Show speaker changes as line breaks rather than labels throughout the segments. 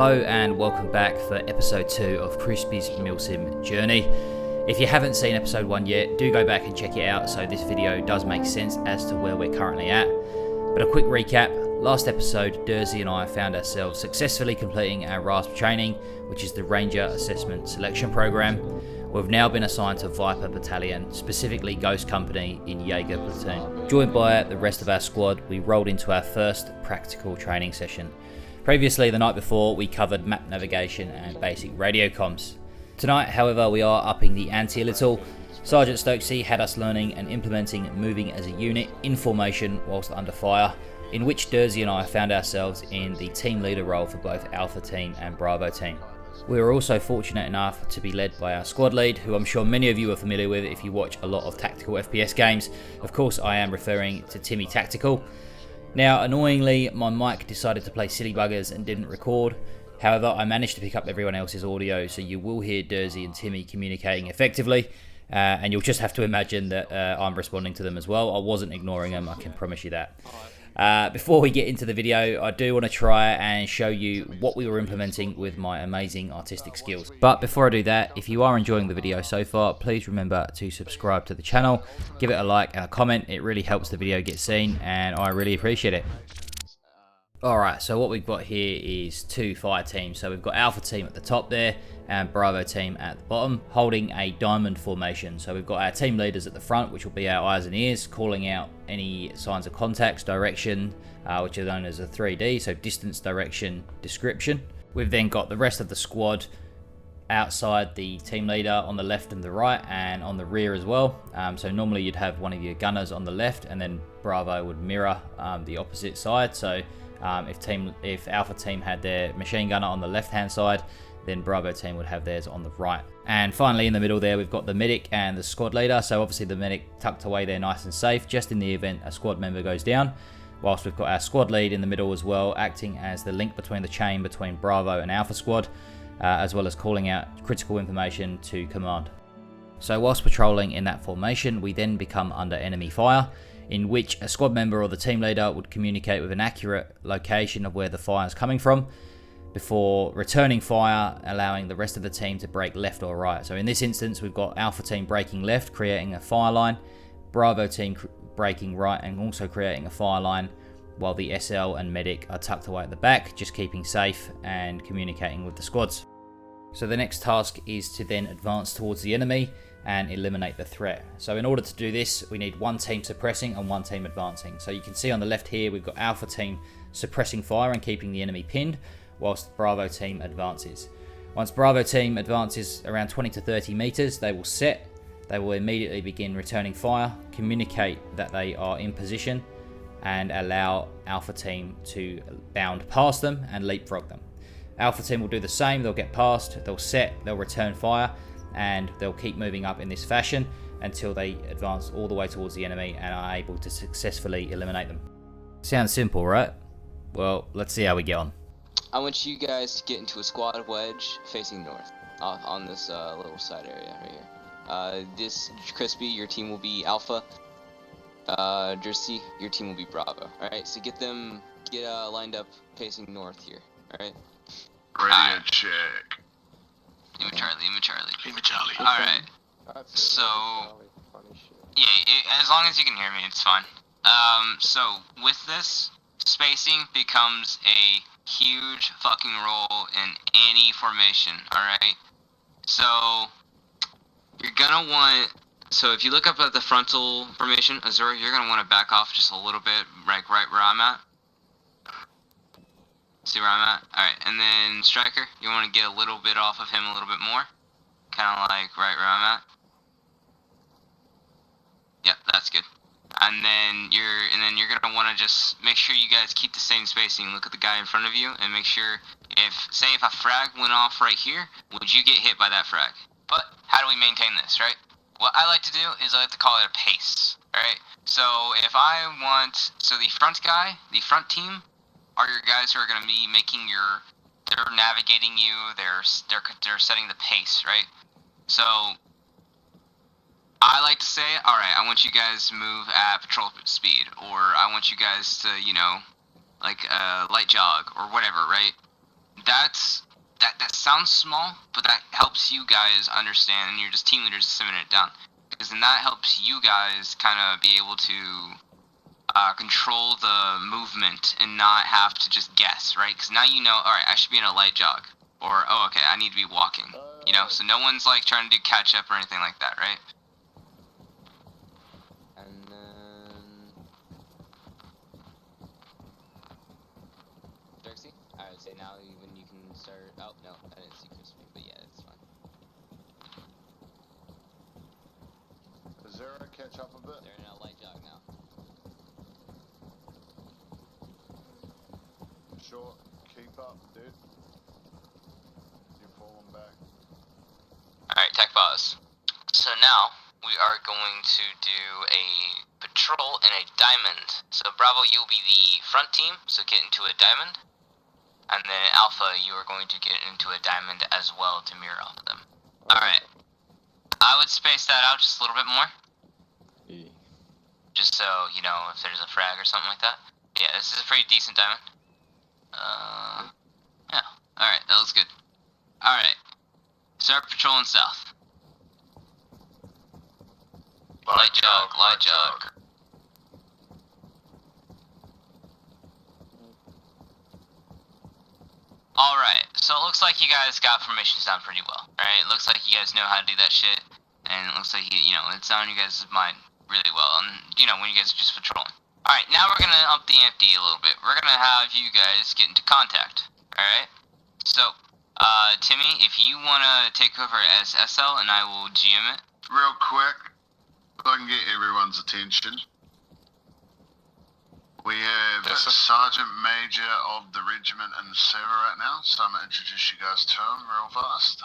Hello and welcome back for episode 2 of Crispy's Milsim journey. If you haven't seen episode 1 yet, do go back and check it out so this video does make sense as to where we're currently at. But a quick recap, last episode Dersey and I found ourselves successfully completing our RASP training, which is the Ranger Assessment Selection Program. We've now been assigned to Viper Battalion, specifically Ghost Company in Jaeger Platoon. Joined by the rest of our squad, we rolled into our first practical training session. Previously, the night before, we covered map navigation and basic radio comms. Tonight, however, we are upping the ante a little. Sergeant Stokesy had us learning and implementing moving as a unit in formation whilst under fire, in which Dersey and I found ourselves in the team leader role for both Alpha Team and Bravo Team. We were also fortunate enough to be led by our squad lead, who I'm sure many of you are familiar with if you watch a lot of tactical FPS games. Of course, I am referring to Timmy Tactical. Now, annoyingly, my mic decided to play silly buggers and didn't record. However, I managed to pick up everyone else's audio, so you will hear Dersey and Timmy communicating effectively, and you'll just have to imagine that I'm responding to them as well. I wasn't ignoring them, I can promise you that. Before we get into the video, I do want to try and show you what we were implementing with my amazing artistic skills. But before I do that, if you are enjoying the video so far, please remember to subscribe to the channel, give it a like and a comment. It really helps the video get seen and I really appreciate it. Alright, so what we've got here is two fire teams. So we've got Alpha Team at the top there and Bravo Team at the bottom, holding a diamond formation. So we've got our team leaders at the front, which will be our eyes and ears, calling out any signs of contacts, direction, which are known as a 3D, so distance, direction, description. We've then got the rest of the squad outside the team leader on the left and the right, and on the rear as well. So normally you'd have one of your gunners on the left, and then Bravo would mirror the opposite side. So if Alpha Team had their machine gunner on the left hand side, then Bravo Team would have theirs on the right. And finally in the middle there we've got the medic and the squad leader. So obviously the medic tucked away there nice and safe, just in the event a squad member goes down, whilst we've got our squad lead in the middle as well, acting as the link between the chain between Bravo and Alpha Squad, as well as calling out critical information to command. So whilst patrolling in that formation, we then become under enemy fire, in which a squad member or the team leader would communicate with an accurate location of where the fire is coming from, before returning fire, allowing the rest of the team to break left or right. So in this instance, we've got Alpha Team breaking left, creating a fire line, Bravo Team breaking right and also creating a fire line, while the SL and medic are tucked away at the back, just keeping safe and communicating with the squads. So the next task is to then advance towards the enemy and eliminate the threat. So in order to do this, we need one team suppressing and one team advancing. So you can see on the left here, we've got Alpha Team suppressing fire and keeping the enemy pinned, whilst Bravo Team advances. Once Bravo Team advances around 20 to 30 meters, they will set. They will immediately begin returning fire, communicate that they are in position, and allow Alpha Team to bound past them and leapfrog them. Alpha Team will do the same. They'll get past, they'll set, they'll return fire, and they'll keep moving up in this fashion until they advance all the way towards the enemy and are able to successfully eliminate them. Sounds simple, right? Well, let's see how we get on.
I want you guys to get into a squad wedge facing north, on this little side area right here. This Crispy, your team will be Alpha. Jersey, your team will be Bravo. Alright, so get lined up facing north here. Alright?
Radio check.
Lima Charlie.
Alright.
So, yeah, as long as you can hear me, it's fine. So, with this, spacing becomes a huge fucking role in any formation, alright? So, you're gonna want, so if you look up at the frontal formation, Azura, you're gonna want to back off just a little bit, right where I'm at. See where I'm at? Alright, and then Striker, you want to get a little bit off of him a little bit more. Kind of like right where I'm at. Yep, that's good. And then you're gonna want to just make sure you guys keep the same spacing. Look at the guy in front of you and make sure if a frag went off right here, would you get hit by that frag? But how do we maintain this, right? What I like to do is I like to call it a pace, alright? So if I want, so the front team are your guys who are going to be they're navigating you, they're setting the pace, right? So I like to say, alright, I want you guys to move at patrol speed, or I want you guys to, like, light jog, or whatever, right? that sounds small, but that helps you guys understand, and you're just team leaders simming it down. Because then that helps you guys kind of be able to control the movement and not have to just guess, right? Because now you know, alright, I should be in a light jog. Or, oh, okay, I need to be walking. You know, so no one's like trying to do catch up or anything like that, right?
And then... Dirksy? I would say now even you can start... Oh, no, I didn't see Crispy, but yeah, it's fine.
Zero, catch up a bit.
They're in a light jog now.
Short, keep up, dude. You're falling back.
Alright, tech pause. So now, we are going to do a patrol in a diamond. So Bravo, you'll be the front team, so get into a diamond. And then Alpha, you are going to get into a diamond as well to mirror off of them. Alright. I would space that out just a little bit more.
Yeah.
Just so, you know, if there's a frag or something like that. Yeah, this is a pretty decent diamond. Yeah. Alright, that looks good. Alright. Start patrolling south. Light jog, light jog. Alright, so it looks like you guys got formations down pretty well, right? It looks like you guys know how to do that shit, and it looks like, you know, it's on you guys' mind really well, and, you know, when you guys are just patrolling. Alright, now we're gonna up the ante a little bit. We're gonna have you guys get into contact, alright? So, Timmy, if you wanna take over as SL, and I will GM it.
Real quick, if I can get everyone's attention. We have Sergeant Major of the Regiment in the server right now, so I'm going to introduce you guys to him real fast.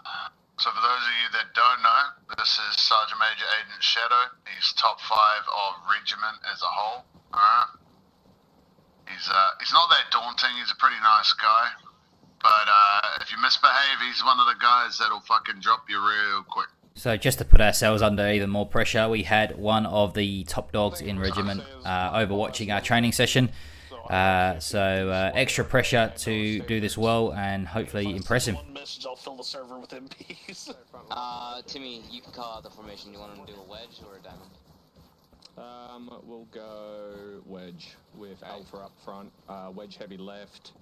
So for those of you that don't know, this is Sergeant Major Agent Shadow. He's top 5 of Regiment as a whole, alright? He's not that daunting, he's a pretty nice guy. But if you misbehave, he's one of the guys that'll fucking drop you real quick.
So just to put ourselves under even more pressure, we had one of the top dogs in Regiment overwatching our training session. So extra pressure to do this well and hopefully impress him.
I'll fill the server with MPs.
Timmy, you can call out the formation. You want to do a wedge or a diamond?
We'll go wedge with Alpha up front, wedge heavy left,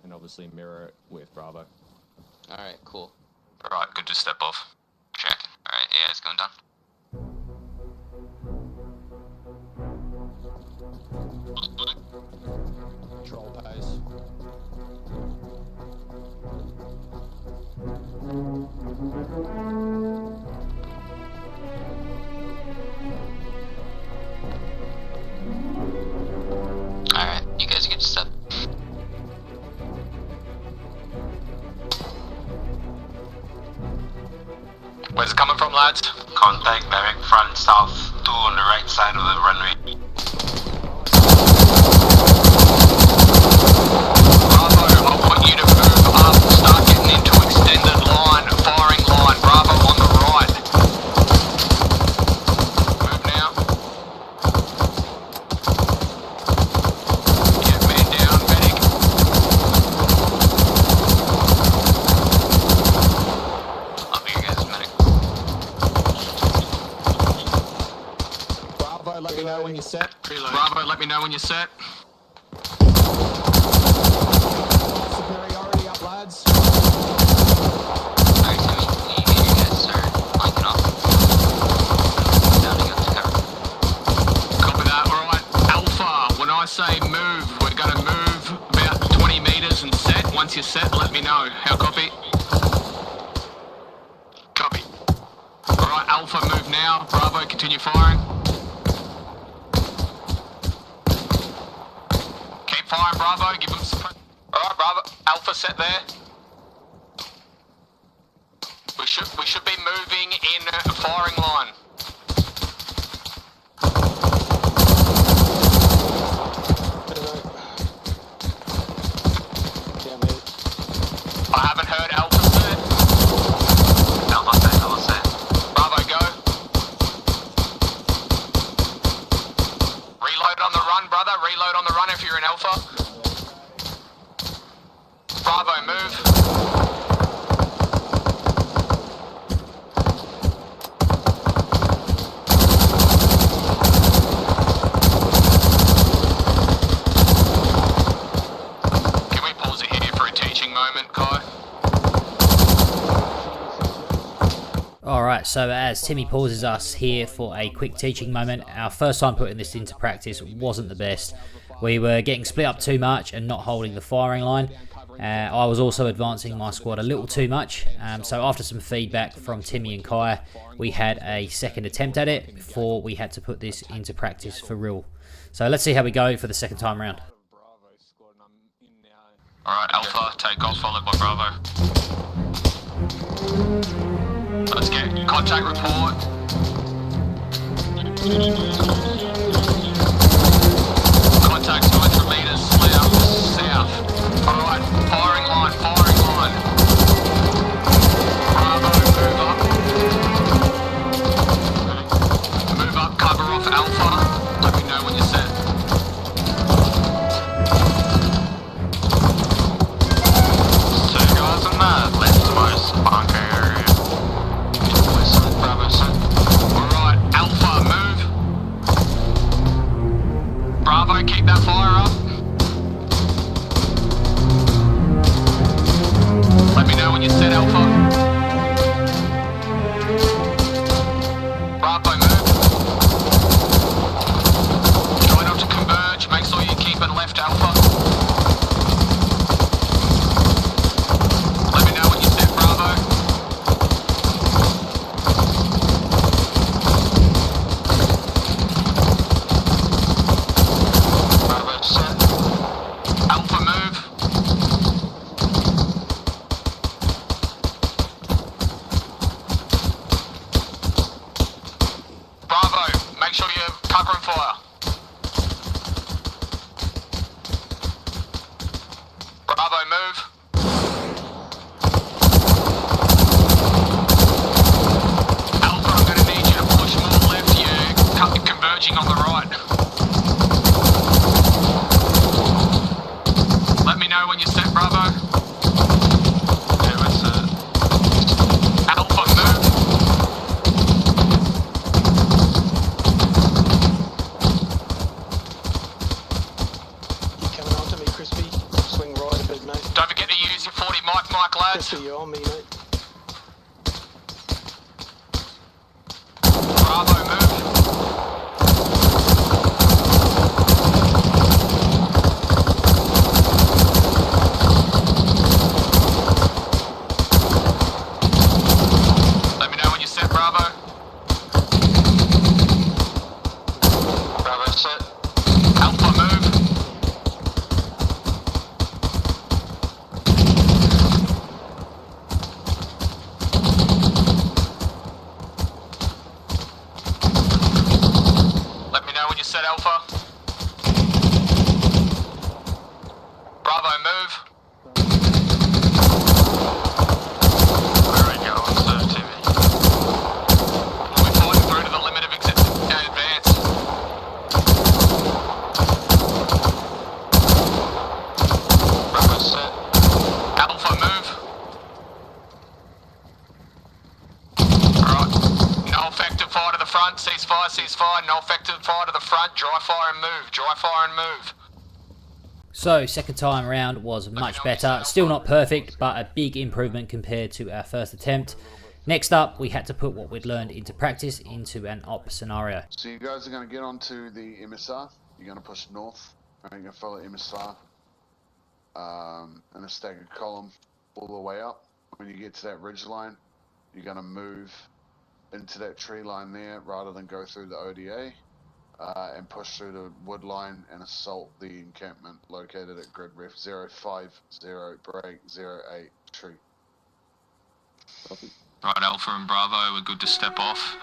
and obviously mirror it with Bravo.
Alright, cool.
Alright, good to step off. Check. Alright, yeah, it's going down.
Control pace.
Alright, you guys get to step.
Where's it coming from, lads? Contact direct front south 2 on the right side of the runway. Bravo, I want you to move up, start getting into extended line, firing line. Bravo on the right. Move now. Get man down, medic. I'll be your guys' medic.
Bravo, let me know when you're set.
Bravo, let me know when you're set.
Superiority up, lads.
Alright, Timmy, you guys start linking off. Down to go to cover.
Copy that. Alright, Alpha, when I say move, we're going to move about 20 meters and set. Once you're set, let me know. How copy? Copy. Alright, Alpha, move now. Bravo, continue firing. Keep firing, Bravo. Give them some... Alright, Bravo. Alpha set there. We should be moving in a firing line. I haven't heard Alpha set.
Alpha set.
Bravo, go. Reload on the run, brother. Reload on the run if you're in Alpha. Bravo, move.
Alright, so as Timmy pauses us here for a quick teaching moment, our first time putting this into practice wasn't the best. We were getting split up too much and not holding the firing line. I was also advancing my squad a little too much, so after some feedback from Timmy and Kai, we had a second attempt at it before we had to put this into practice for real. So let's see how we go for the second time round.
Alright, Alpha, take off, followed by Bravo. Let's get contact report. Contact 200 meters south. Alright, firing line, firing line. Bravo, move up. Move up, cover off Alpha. Let me know when you're set.
Two guys on the leftmost bunker area. Bravo, set.
Alright, Alpha, move. Bravo, keep that fire up. Let me know when you're set, Alpha. Bravo, move. Try not to converge. Make sure you keep it left, Alpha. Let me know when you're set, Bravo.
Bravo, set.
Alpha, move. Bravo, make sure you're covering fire. Bravo, move. Alpha, I'm going to need you to push more left. You're converging on the right. Let me know when you're set, Bravo.
Yeah, we're set.
Alpha, move.
You coming on to me, Crispy? Swing right a bit, mate.
Don't forget to use your 40 mic, lads.
Crispy, you're on me, mate.
Bravo, move. Let me know when you're set, Bravo.
Bravo, set.
Alpha, move. Let me know when you're set, Alpha. Bravo, move.
Where are we going, sir, Timmy?
We're fighting through to the limit of advance.
Bravo, set.
Alpha, move. Alright. No effective fire to the front. Ceasefire, ceasefire. No effective fire to the front. Dry fire and move. Dry fire and move.
So second time round was much better. Still not perfect, but a big improvement compared to our first attempt. Next up, we had to put what we'd learned into practice into an op scenario.
So you guys are going to get onto the MSR. You're going to push north. And you're going to follow MSR in a staggered column all the way up. When you get to that ridge line, you're going to move into that tree line there rather than go through the ODA and push through the wood line and assault the encampment located at grid ref 050 break 08 tree.
Right, Alpha and Bravo, we're good to step off.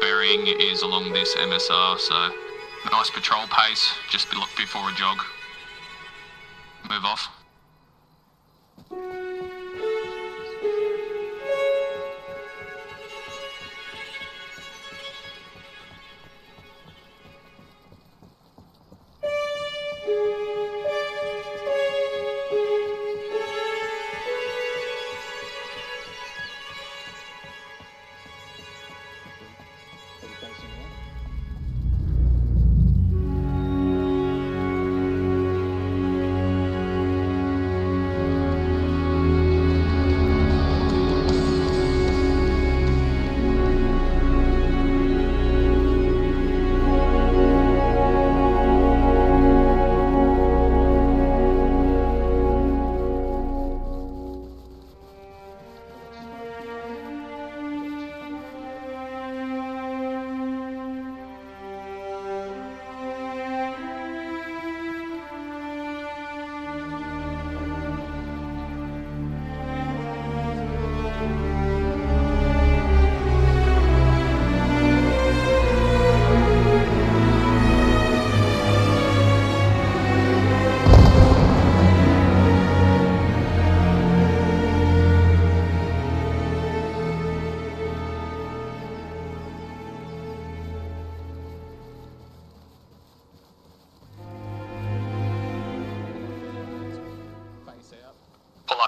Bearing is along this MSR, so nice patrol pace. Just look before a jog. Move off.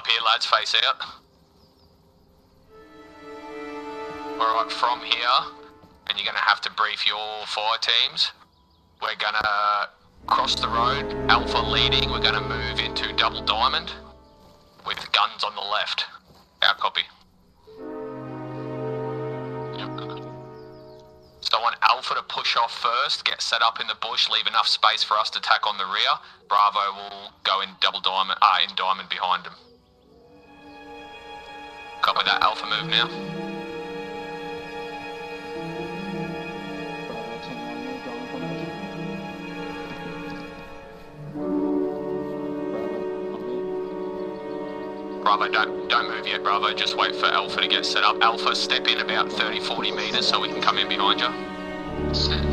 Up here, lads, face out. Alright, from here, and you're gonna have to brief your fire teams. We're gonna cross the road, Alpha leading, we're gonna move into Double Diamond with guns on the left. Out copy. So I want Alpha to push off first, get set up in the bush, leave enough space for us to tack on the rear. Bravo will go in Double Diamond, in Diamond behind him. Copy that, Alpha move now. Bravo, don't move yet, Bravo. Just wait for Alpha to get set up. Alpha, step in about 30-40 meters so we can come in behind you. Set.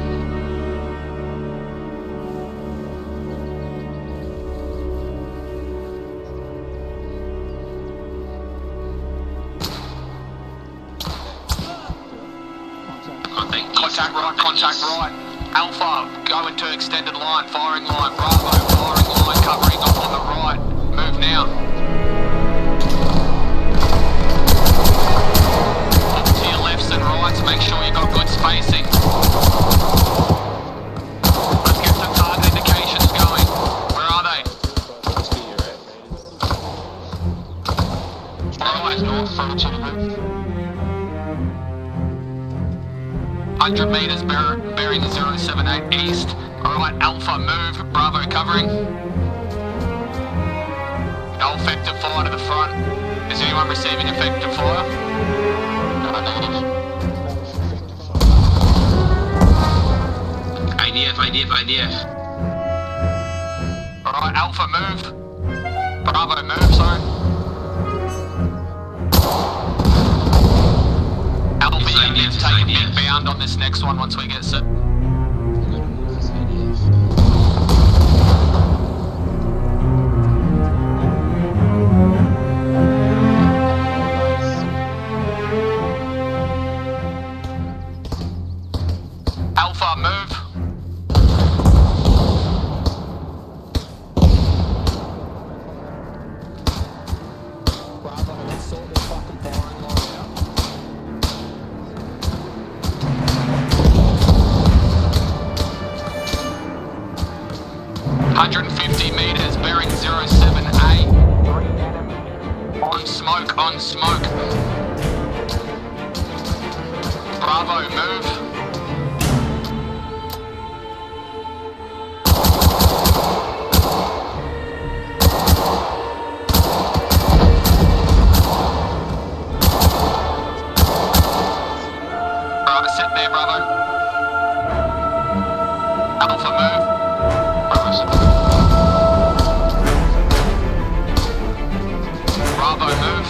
Contact right. Alpha, go into extended line, firing line. Bravo, firing line, covering up on the right. Move now. To your lefts and rights, make sure you got good spacing. Let's get some target indications going. Where are they? Alright, north, 100 meters, bearing 078 east. Alright, Alpha, move. Bravo, covering. No effective fire to the front. Is anyone receiving effective fire? IDF. Alright, Alpha, move. Bravo, move, sorry. Alpha, you need to take a big bound on this next one once we get set. Alpha, move. Bravo, let's sort this fucking firing line out. 150 meters, bearing 07A. On smoke. Bravo, move. Sit there, Bravo. Alpha, move. Bravo, sit. Bravo, move.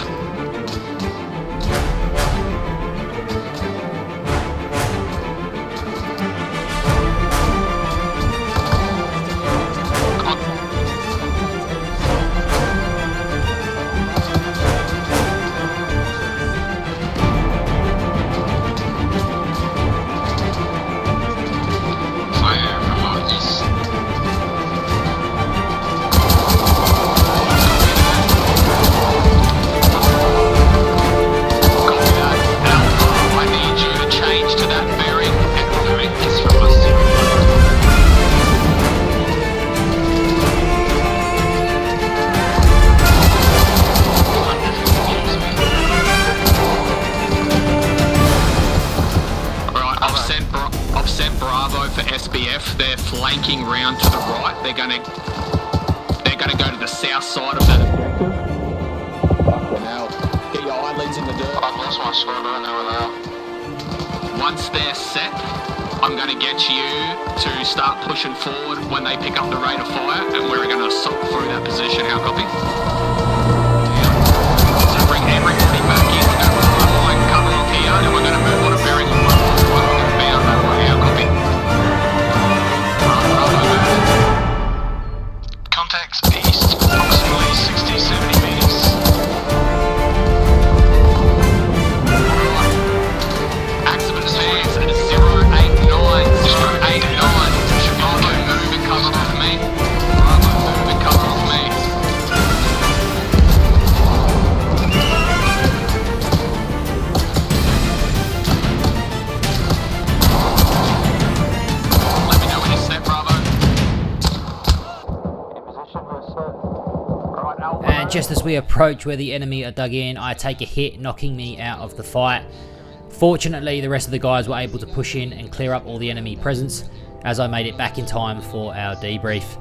I've sent Bravo for SBF. They're flanking round to the right. They're gonna go to the south side of that objective. Fucking hell. Get your eyelids in the dirt. I've lost my squad right now. Once they're set, I'm gonna get you to start pushing forward when they pick up the rate of fire, and we're gonna assault through that position. How copy? So bring everybody back in. We're gonna run a line cover off here, and we're gonna move on a bearing line. We're gonna bound that way. How copy?
Contacts east, approximately 60-70 meters.
Accident stands at 089. Bravo, move and cover off me. Bravo, move and cover off me.
just as we approach where the enemy are dug in, I take a hit, knocking me out of the fight. Fortunately, the rest of the guys were able to push in and clear up all the enemy presence, as I made it back in time for our debrief.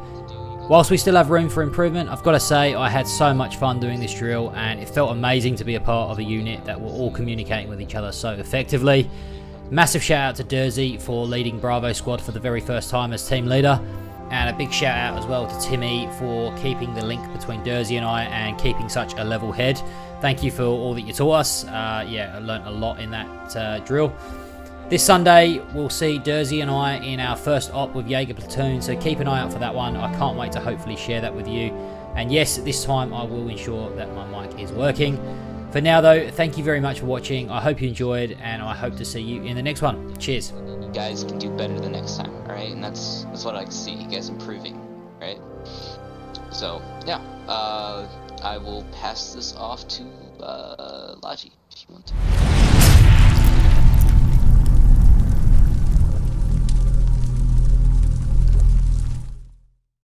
Whilst we still have room for improvement, I've got to say I had so much fun doing this drill, and it felt amazing to be a part of a unit that were all communicating with each other so effectively. Massive shout out to Dersey for leading Bravo Squad for the very first time as team leader, and a big shout out as well to Timmy for keeping the link between Dersey and I and keeping such a level head. Thank you for all that you taught us. Yeah, I learnt a lot in that drill. This Sunday, we'll see Dersey and I in our first op with Jaeger Platoon, so keep an eye out for that one. I can't wait to hopefully share that with you. And yes, this time I will ensure that my mic is working. For now though, thank you very much for watching. I hope you enjoyed, and I hope to see you in the next one. Cheers.
You guys can do better the next time, alright? And that's what I like to see, you guys improving, right? So, yeah, I will pass this off to Laji, if you want to.